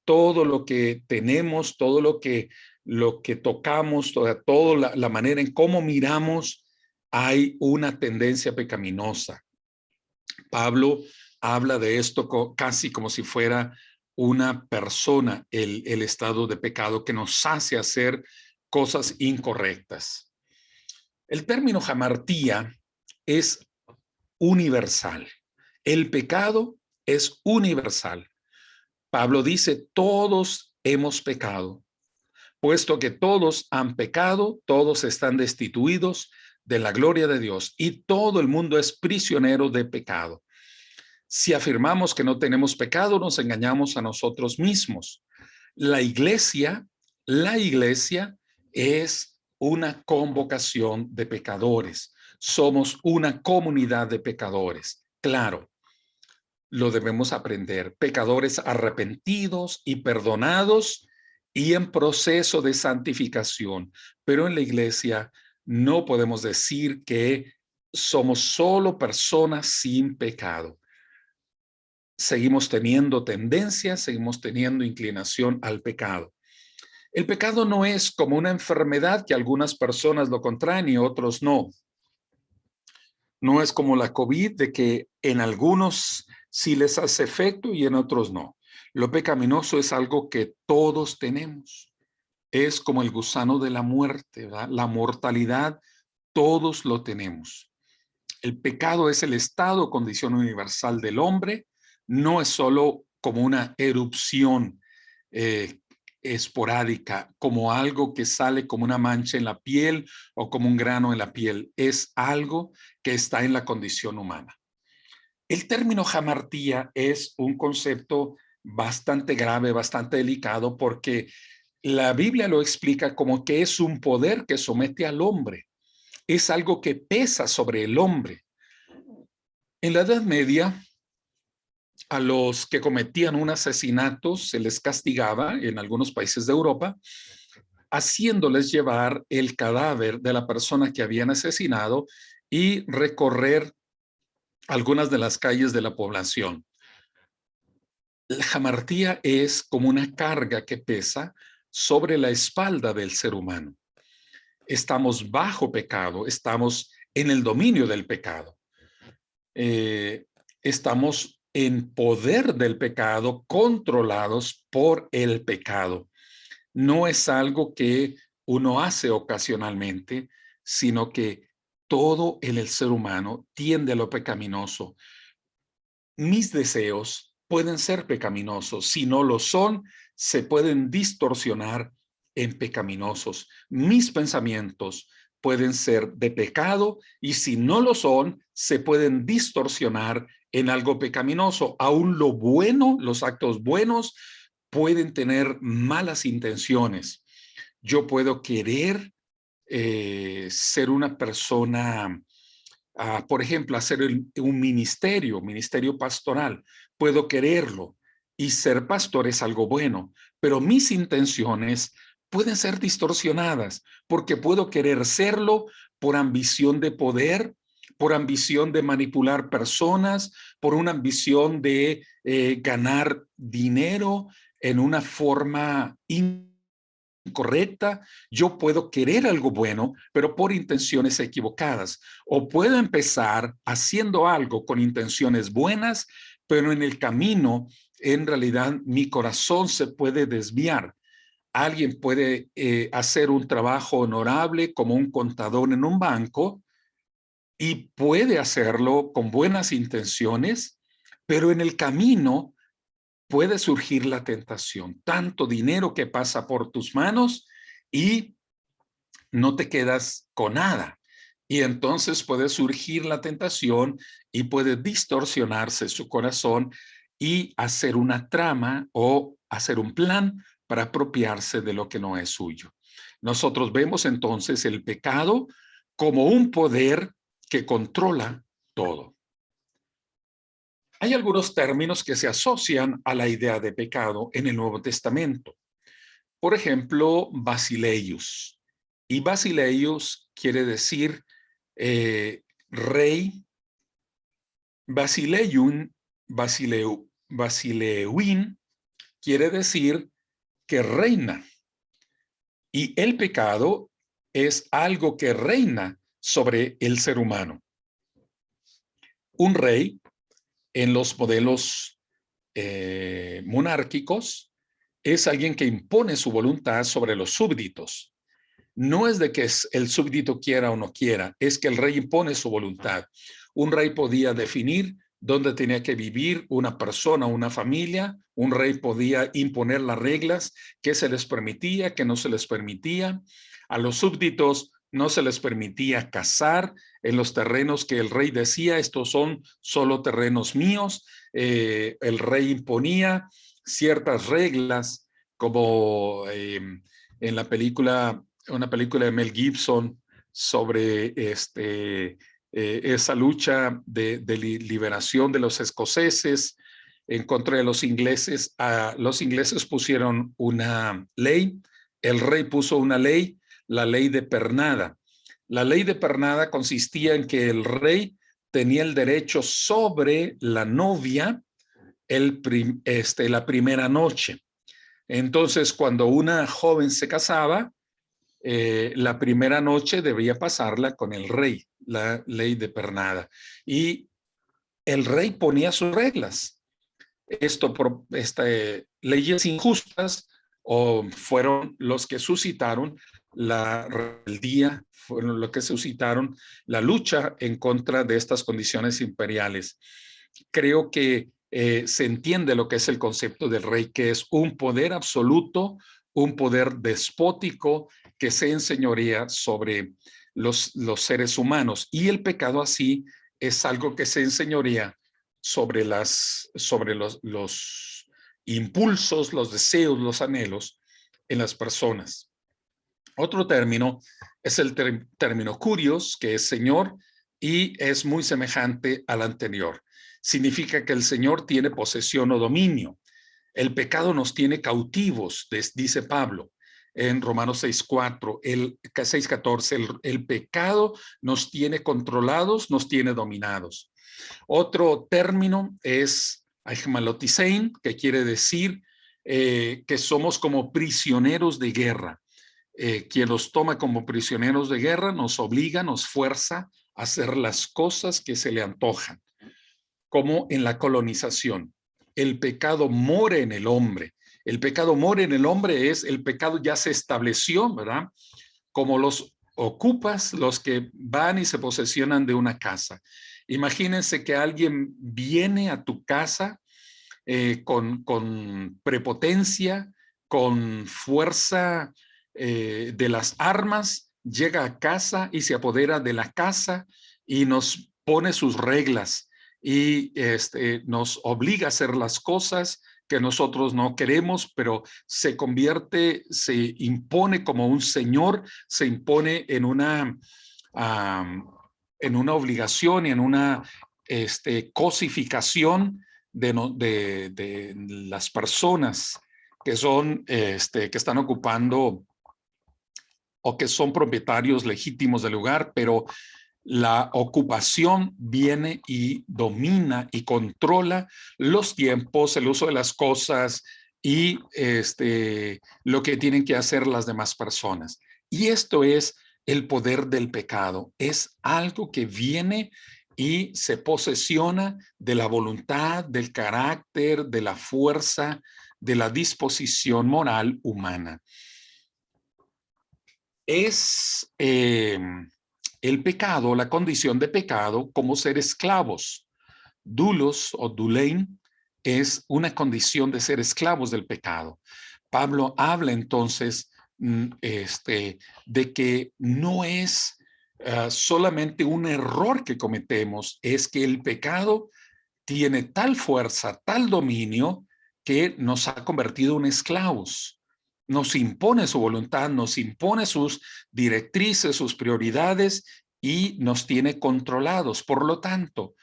todo lo que tenemos, todo lo que tocamos, toda la manera en cómo miramos, hay una tendencia pecaminosa. Pablo habla de esto casi como si fuera una persona, el estado de pecado que nos hace hacer cosas incorrectas. El término hamartía es universal. El pecado es universal. Pablo dice, todos hemos pecado. Puesto que todos han pecado, todos están destituidos de la gloria de Dios y todo el mundo es prisionero de pecado. Si afirmamos que no tenemos pecado, nos engañamos a nosotros mismos. La iglesia es una convocación de pecadores. Somos una comunidad de pecadores. Claro, lo debemos aprender. Pecadores arrepentidos y perdonados y en proceso de santificación. Pero en la iglesia no podemos decir que somos solo personas sin pecado. Seguimos teniendo tendencias, seguimos teniendo inclinación al pecado. El pecado no es como una enfermedad que algunas personas lo contraen y otros no. No es como la COVID, de que en algunos sí les hace efecto y en otros no. Lo pecaminoso es algo que todos tenemos. Es como el gusano de la muerte, ¿verdad? La mortalidad, todos lo tenemos. El pecado es el estado o condición universal del hombre, no es solo como una erupción esporádica, como algo que sale como una mancha en la piel o como un grano en la piel. Es algo que está en la condición humana. El término hamartía es un concepto bastante grave, bastante delicado, porque la Biblia lo explica como que es un poder que somete al hombre. Es algo que pesa sobre el hombre. En la Edad Media, a los que cometían un asesinato se les castigaba en algunos países de Europa, haciéndoles llevar el cadáver de la persona que habían asesinado y recorrer algunas de las calles de la población. La hamartía es como una carga que pesa sobre la espalda del ser humano. Estamos bajo pecado, estamos en el dominio del pecado. Estamos en poder del pecado, controlados por el pecado. No es algo que uno hace ocasionalmente, sino que todo en el ser humano tiende a lo pecaminoso. Mis deseos pueden ser pecaminosos. Si no lo son, se pueden distorsionar en pecaminosos. Mis pensamientos pueden ser de pecado y si no lo son, se pueden distorsionar en algo pecaminoso. Aún lo bueno, los actos buenos, pueden tener malas intenciones. Yo puedo querer ser una persona, por ejemplo, hacer un ministerio pastoral. Puedo quererlo y ser pastor es algo bueno, pero mis intenciones pueden ser distorsionadas porque puedo querer serlo por ambición de poder, por ambición de manipular personas, por una ambición de ganar dinero en una forma incorrecta. Yo puedo querer algo bueno, pero por intenciones equivocadas. O puedo empezar haciendo algo con intenciones buenas, pero en el camino, en realidad, mi corazón se puede desviar. Alguien puede hacer un trabajo honorable como un contador en un banco y puede hacerlo con buenas intenciones, pero en el camino puede surgir la tentación, tanto dinero que pasa por tus manos y no te quedas con nada. Y entonces puede surgir la tentación y puede distorsionarse su corazón y hacer una trama o hacer un plan para apropiarse de lo que no es suyo. Nosotros vemos entonces el pecado como un poder que controla todo. Hay algunos términos que se asocian a la idea de pecado en el Nuevo Testamento. Por ejemplo, basileius. Y basileius quiere decir rey. Basileuin quiere decir que reina. Y el pecado es algo que reina sobre el ser humano. Un rey, en los modelos monárquicos, es alguien que impone su voluntad sobre los súbditos. No es de que el súbdito quiera o no quiera, es que el rey impone su voluntad. Un rey podía definir dónde tenía que vivir una persona, una familia. Un rey podía imponer las reglas, qué se les permitía, qué no se les permitía. A los súbditos no se les permitía cazar en los terrenos que el rey decía, estos son solo terrenos míos. El rey imponía ciertas reglas, como en la película, una película de Mel Gibson sobre esa lucha de liberación de los escoceses en contra de los ingleses. Los ingleses pusieron una ley, el rey puso una ley, la ley de pernada. La ley de pernada consistía en que el rey tenía el derecho sobre la novia la primera noche. Entonces, cuando una joven se casaba, la primera noche debía pasarla con el rey, la ley de pernada. Y el rey ponía sus reglas. Leyes injustas o fueron los que suscitaron la rebeldía, fueron los que suscitaron la lucha en contra de estas condiciones imperiales. Creo que se entiende lo que es el concepto del rey, que es un poder absoluto, un poder despótico que se enseñorea sobre los seres humanos. Y el pecado así es algo que se enseñorea sobre los impulsos, los deseos, los anhelos en las personas. Otro término es el término kurios, que es Señor, y es muy semejante al anterior. Significa que el Señor tiene posesión o dominio. El pecado nos tiene cautivos, dice Pablo en Romanos 6:4, 6:14. El pecado nos tiene controlados, nos tiene dominados. Otro término es Aichmalotisein, que quiere decir que somos como prisioneros de guerra. Quien los toma como prisioneros de guerra nos obliga, nos fuerza a hacer las cosas que se le antojan, como en la colonización. El pecado mora en el hombre. El pecado mora en el hombre es, el pecado ya se estableció, ¿verdad? Como los ocupas, los que van y se posesionan de una casa. Imagínense que alguien viene a tu casa con prepotencia, con fuerza de las armas, llega a casa y se apodera de la casa y nos pone sus reglas y nos obliga a hacer las cosas que nosotros no queremos, pero se convierte, se impone como un señor, se impone en una obligación y en una cosificación de las personas que son, que están ocupando o que son propietarios legítimos del lugar, pero la ocupación viene y domina y controla los tiempos, el uso de las cosas y lo que tienen que hacer las demás personas. Y esto es el poder del pecado. Es algo que viene y se posesiona de la voluntad, del carácter, de la fuerza, de la disposición moral humana. Es el pecado, la condición de pecado, como ser esclavos. Dulos o dulein es una condición de ser esclavos del pecado. Pablo habla entonces de que no es solamente un error que cometemos, es que el pecado tiene tal fuerza, tal dominio, que nos ha convertido en esclavos. Nos impone su voluntad, nos impone sus directrices, sus prioridades y nos tiene controlados. Por lo tanto,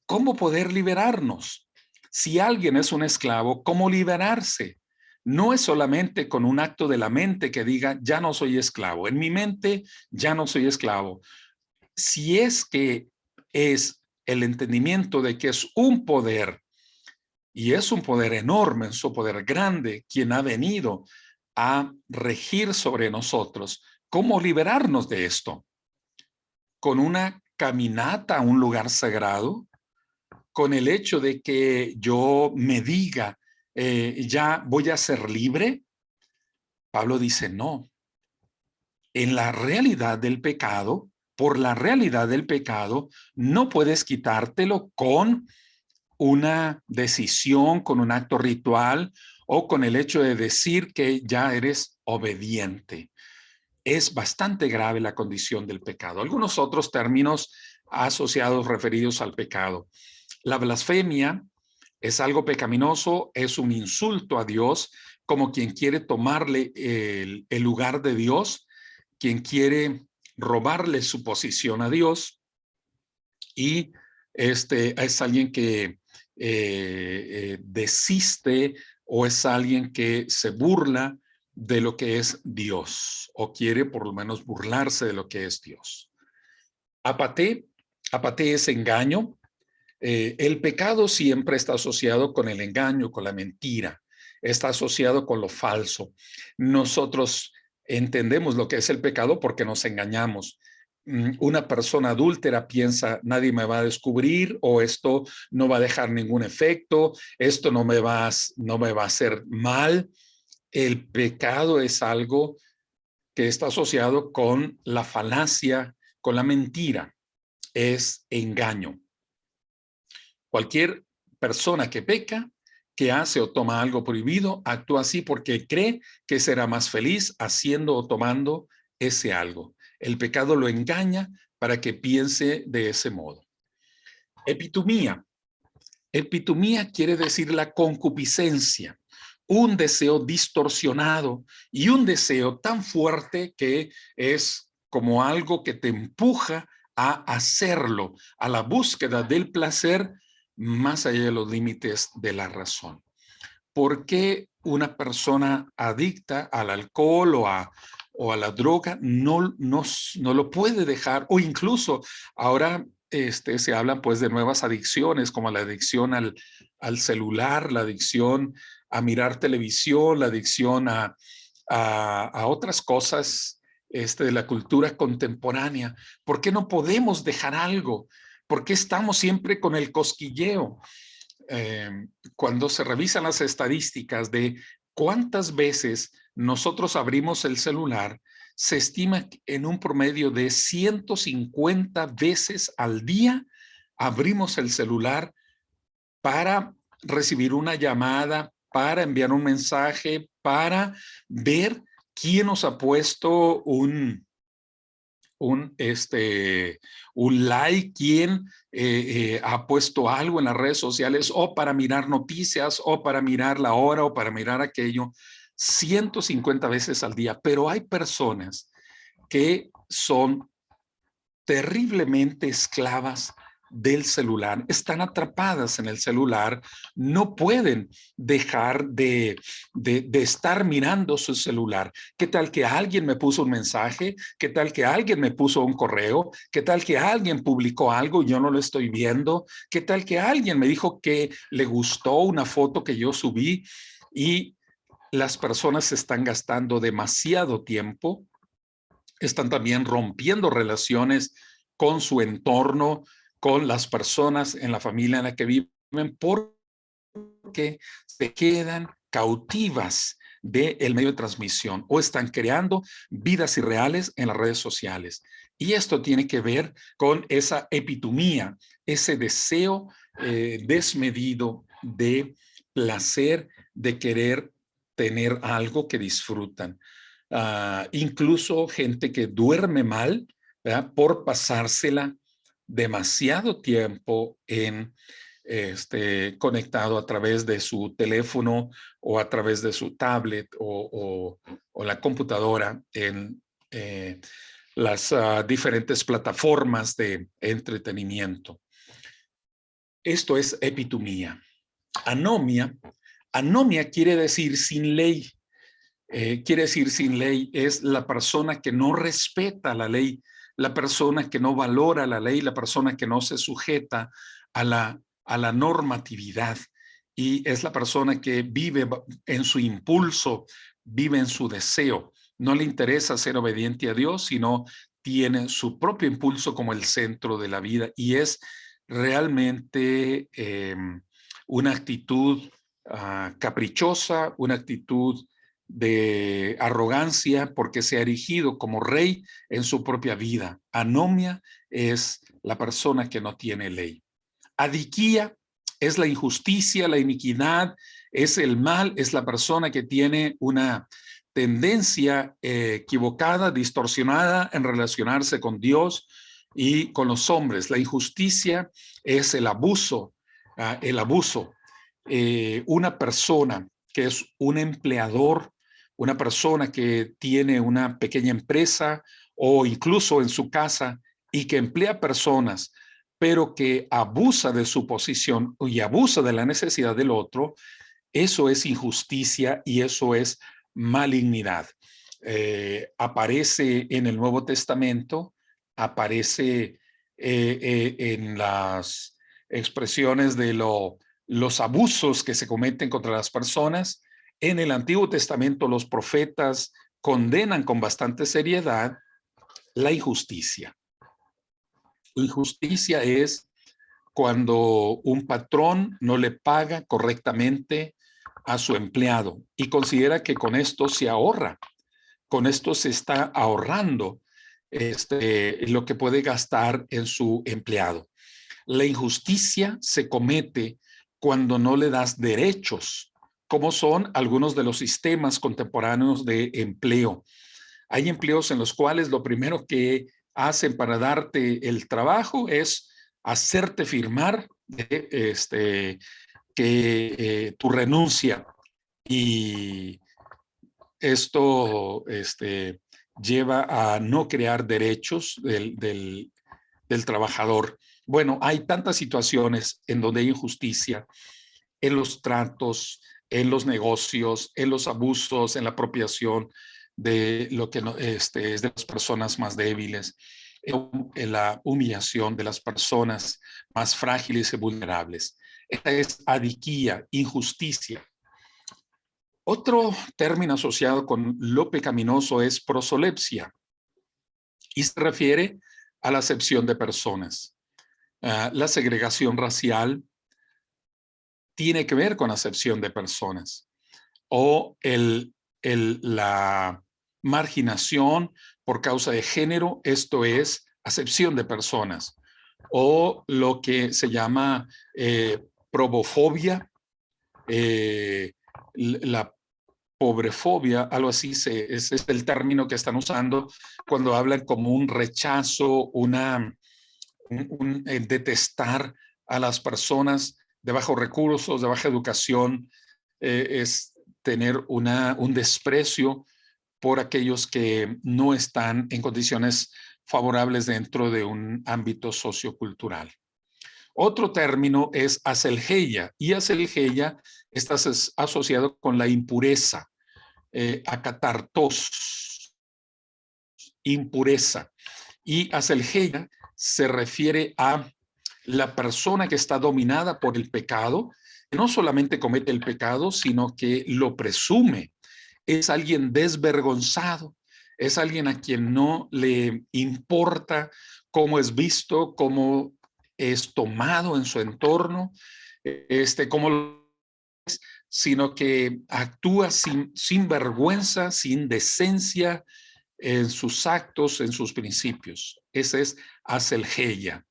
¿cómo poder liberarnos? Si alguien es un esclavo, ¿cómo liberarse? No es solamente con un acto de la mente que diga, ya no soy esclavo. En mi mente, ya no soy esclavo. Si es que es el entendimiento de que es un poder Y es un poder enorme, es un poder grande, quien ha venido a regir sobre nosotros. ¿Cómo liberarnos de esto? Con una caminata a un lugar sagrado, con el hecho de que yo me diga, ya voy a ser libre. Pablo dice, no, en la realidad del pecado, por la realidad del pecado, no puedes quitártelo con una decisión, con un acto ritual o con el hecho de decir que ya eres obediente. Es bastante grave la condición del pecado. Algunos otros términos asociados, referidos al pecado. La blasfemia es algo pecaminoso, es un insulto a Dios, como quien quiere tomarle el lugar de Dios, quien quiere robarle su posición a Dios, y es alguien que desiste, o es alguien que se burla de lo que es Dios, o quiere por lo menos burlarse de lo que es Dios. Apate es engaño. El pecado siempre está asociado con el engaño, con la mentira, está asociado con lo falso. Nosotros entendemos lo que es el pecado porque nos engañamos. Una persona adúltera piensa, nadie me va a descubrir, o esto no va a dejar ningún efecto, esto no me va a hacer mal. El pecado es algo que está asociado con la falacia, con la mentira, es engaño. Cualquier persona que peca, que hace o toma algo prohibido, actúa así porque cree que será más feliz haciendo o tomando ese algo. El pecado lo engaña para que piense de ese modo. Epitumía. Epitumía quiere decir la concupiscencia, un deseo distorsionado y un deseo tan fuerte que es como algo que te empuja a hacerlo, a la búsqueda del placer más allá de los límites de la razón. ¿Por qué una persona adicta al alcohol o a la droga no lo puede dejar? O incluso ahora se hablan pues de nuevas adicciones, como la adicción al celular, la adicción a mirar televisión, la adicción a otras cosas de la cultura contemporánea. ¿Por qué no podemos dejar algo? ¿Por qué estamos siempre con el cosquilleo? Cuando se revisan las estadísticas de cuántas veces nosotros abrimos el celular, se estima en un promedio de 150 veces al día abrimos el celular para recibir una llamada, para enviar un mensaje, para ver quién nos ha puesto un like, quién ha puesto algo en las redes sociales, o para mirar noticias, o para mirar la hora, o para mirar aquello, 150 veces al día. Pero hay personas que son terriblemente esclavas del celular, están atrapadas en el celular, no pueden dejar de estar mirando su celular. ¿Qué tal que alguien me puso un mensaje? ¿Qué tal que alguien me puso un correo? ¿Qué tal que alguien publicó algo y yo no lo estoy viendo? ¿Qué tal que alguien me dijo que le gustó una foto que yo subí? Y las personas están gastando demasiado tiempo, están también rompiendo relaciones con su entorno, con las personas en la familia en la que viven, porque se quedan cautivas del medio de transmisión o están creando vidas irreales en las redes sociales. Y esto tiene que ver con esa epitumía, ese deseo desmedido de placer, de querer tener algo que disfrutan. Incluso gente que duerme mal, ¿verdad? Por pasársela demasiado tiempo conectado a través de su teléfono o a través de su tablet o la computadora en las diferentes plataformas de entretenimiento. Esto es epitumía. Anomia. Anomia quiere decir sin ley. Quiere decir sin ley, es la persona que no respeta la ley, la persona que no valora la ley, la persona que no se sujeta a la normatividad. y es la persona que vive en su impulso, vive en su deseo. No le interesa ser obediente a Dios, sino tiene su propio impulso como el centro de la vida y es realmente una actitud caprichosa, una actitud de arrogancia porque se ha erigido como rey en su propia vida. Anomia es la persona que no tiene ley. Adiquía es la injusticia, la iniquidad, es el mal, es la persona que tiene una tendencia equivocada, distorsionada en relacionarse con Dios y con los hombres. La injusticia es el abuso, el abuso. Una persona que es un empleador, una persona que tiene una pequeña empresa o incluso en su casa y que emplea personas, pero que abusa de su posición y abusa de la necesidad del otro, eso es injusticia y eso es malignidad. Aparece en el Nuevo Testamento, aparece en las expresiones de los abusos que se cometen contra las personas. En el Antiguo Testamento los profetas condenan con bastante seriedad la injusticia. Injusticia es cuando un patrón no le paga correctamente a su empleado y considera que con esto se ahorra, con esto se está ahorrando lo que puede gastar en su empleado. La injusticia se comete cuando no le das derechos, como son algunos de los sistemas contemporáneos de empleo. Hay empleos en los cuales lo primero que hacen para darte el trabajo es hacerte firmar tu renuncia y esto lleva a no crear derechos del trabajador. Bueno, hay tantas situaciones en donde hay injusticia en los tratos, en los negocios, en los abusos, en la apropiación de lo que no, es de las personas más débiles, en la humillación de las personas más frágiles y vulnerables. Esta es adiquía, injusticia. Otro término asociado con lo pecaminoso es prosolepsia y se refiere a la acepción de personas. La segregación racial tiene que ver con acepción de personas o la marginación por causa de género, esto es acepción de personas, o lo que se llama probofobia, la pobrefobia, algo así, ese es el término que están usando cuando hablan como un rechazo, un detestar a las personas de bajos recursos, de baja educación, es tener un desprecio por aquellos que no están en condiciones favorables dentro de un ámbito sociocultural. Otro término es aselgeia, y aselgeia está asociado con la impureza, acatartos, impureza. Y aselgeia se refiere a la persona que está dominada por el pecado, que no solamente comete el pecado, sino que lo presume. Es alguien desvergonzado, es alguien a quien no le importa cómo es visto, cómo es tomado en su entorno, cómo sino que actúa sin vergüenza, sin decencia en sus actos, en sus principios. Ese es aselgeia.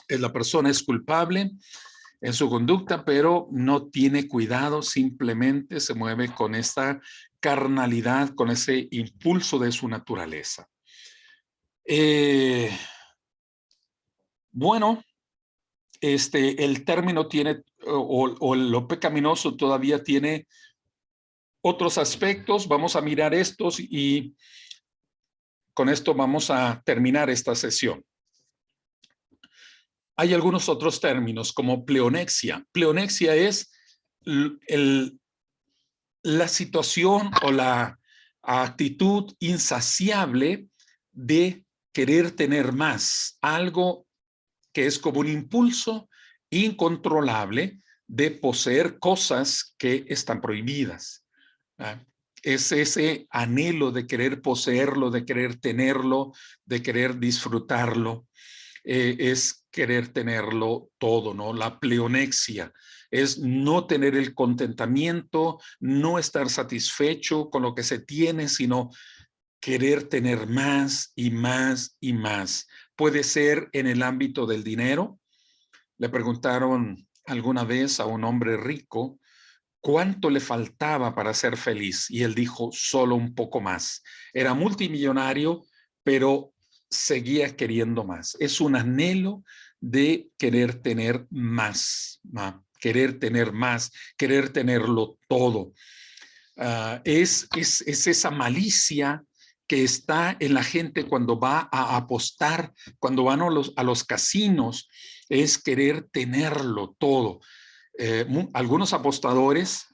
La persona es culpable en su conducta, pero no tiene cuidado, simplemente se mueve con esta carnalidad, con ese impulso de su naturaleza. Bueno, el término tiene, o lo pecaminoso todavía tiene otros aspectos. Vamos a mirar estos y con esto vamos a terminar esta sesión. Hay algunos otros términos como pleonexia. Pleonexia es la situación o la actitud insaciable de querer tener más, algo que es como un impulso incontrolable de poseer cosas que están prohibidas. Es ese anhelo de querer poseerlo, de querer tenerlo, de querer disfrutarlo. Es querer tenerlo todo, ¿no? La pleonexia es no tener el contentamiento, no estar satisfecho con lo que se tiene, sino querer tener más y más y más. Puede ser en el ámbito del dinero. Le preguntaron alguna vez a un hombre rico cuánto le faltaba para ser feliz y él dijo solo un poco más. Era multimillonario, pero seguía queriendo más. Es un anhelo de querer tener más, ¿no? Querer tener más, querer tenerlo todo. Es esa malicia que está en la gente cuando va a apostar, cuando van a los casinos, es querer tenerlo todo. Algunos apostadores,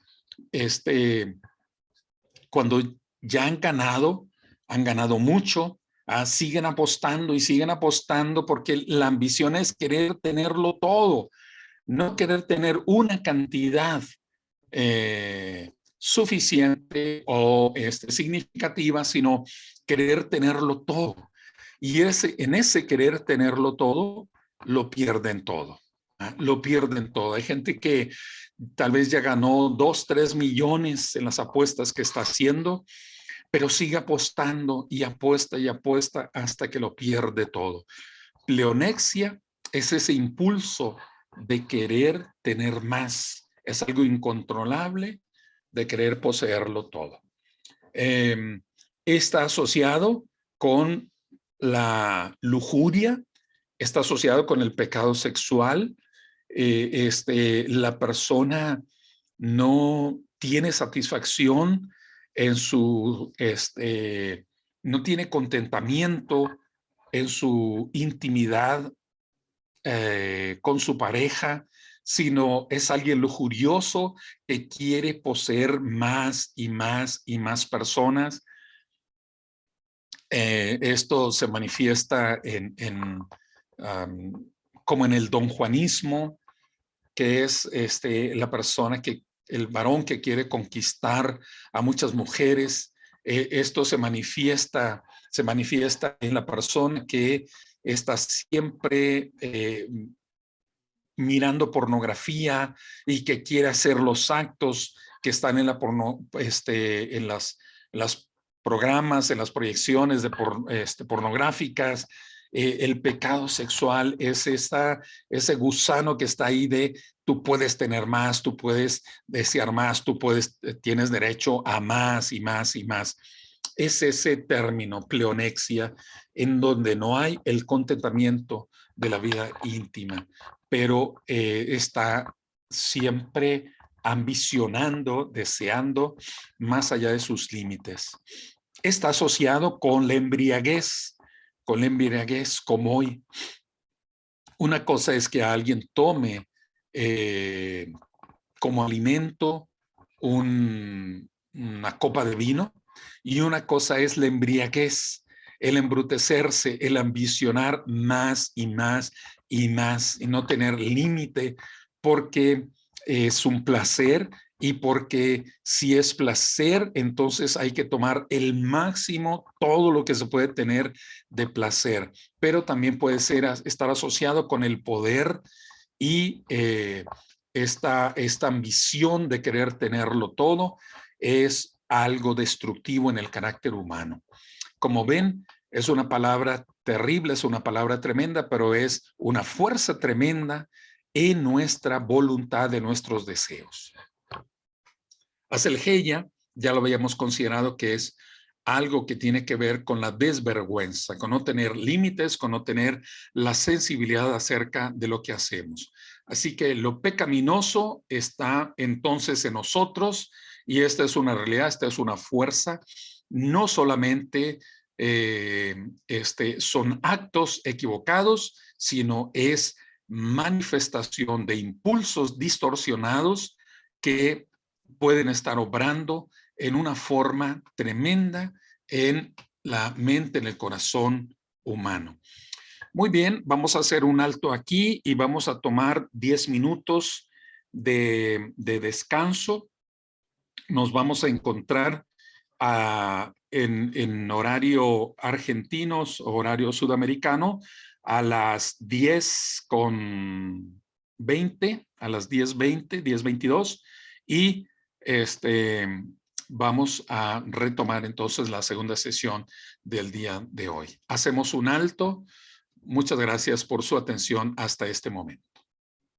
cuando ya han ganado mucho, siguen apostando y siguen apostando porque la ambición es querer tenerlo todo, no querer tener una cantidad suficiente o significativa, sino querer tenerlo todo. Y en ese querer tenerlo todo, lo pierden todo. Lo pierden todo. Hay gente que tal vez ya ganó 2, 3 millones en las apuestas que está haciendo, pero sigue apostando y apuesta hasta que lo pierde todo. Pleonexia es ese impulso de querer tener más. Es algo incontrolable de querer poseerlo todo. Está asociado con la lujuria, está asociado con el pecado sexual. La persona no tiene satisfacción en su, no tiene contentamiento en su intimidad con su pareja, sino es alguien lujurioso que quiere poseer más y más y más personas. Esto se manifiesta como en el donjuanismo, que es la persona el varón que quiere conquistar a muchas mujeres. Esto se manifiesta en la persona que está siempre mirando pornografía y que quiere hacer los actos que están en la en las programas, en las proyecciones de pornográficas. El pecado sexual es ese gusano que está ahí de tú puedes tener más, tú puedes desear más, tienes derecho a más y más y más. Es ese término, pleonexia, en donde no hay el contentamiento de la vida íntima, pero está siempre ambicionando, deseando más allá de sus límites. Está asociado con la embriaguez como hoy. Una cosa es que alguien tome como alimento una copa de vino y una cosa es la embriaguez, el embrutecerse, el ambicionar más y más y más y no tener límite porque es un placer y porque si es placer, entonces hay que tomar el máximo, todo lo que se puede tener de placer, pero también puede estar asociado con el poder y esta ambición de querer tenerlo todo es algo destructivo en el carácter humano. Como ven, es una palabra terrible, es una palabra tremenda, pero es una fuerza tremenda en nuestra voluntad, de nuestros deseos. Aselgeia, ya lo habíamos considerado que es algo que tiene que ver con la desvergüenza, con no tener límites, con no tener la sensibilidad acerca de lo que hacemos. Así que lo pecaminoso está entonces en nosotros y esta es una realidad, esta es una fuerza. No solamente son actos equivocados, sino es manifestación de impulsos distorsionados que pueden estar obrando en una forma tremenda en la mente, en el corazón humano. Muy bien, vamos a hacer un alto aquí y vamos a tomar 10 minutos de descanso. Nos vamos a encontrar en horario argentinos, horario sudamericano, a las 10:20, a las 10:20, 10:22, y vamos a retomar entonces la segunda sesión del día de hoy. Hacemos un alto. Muchas gracias por su atención hasta este momento.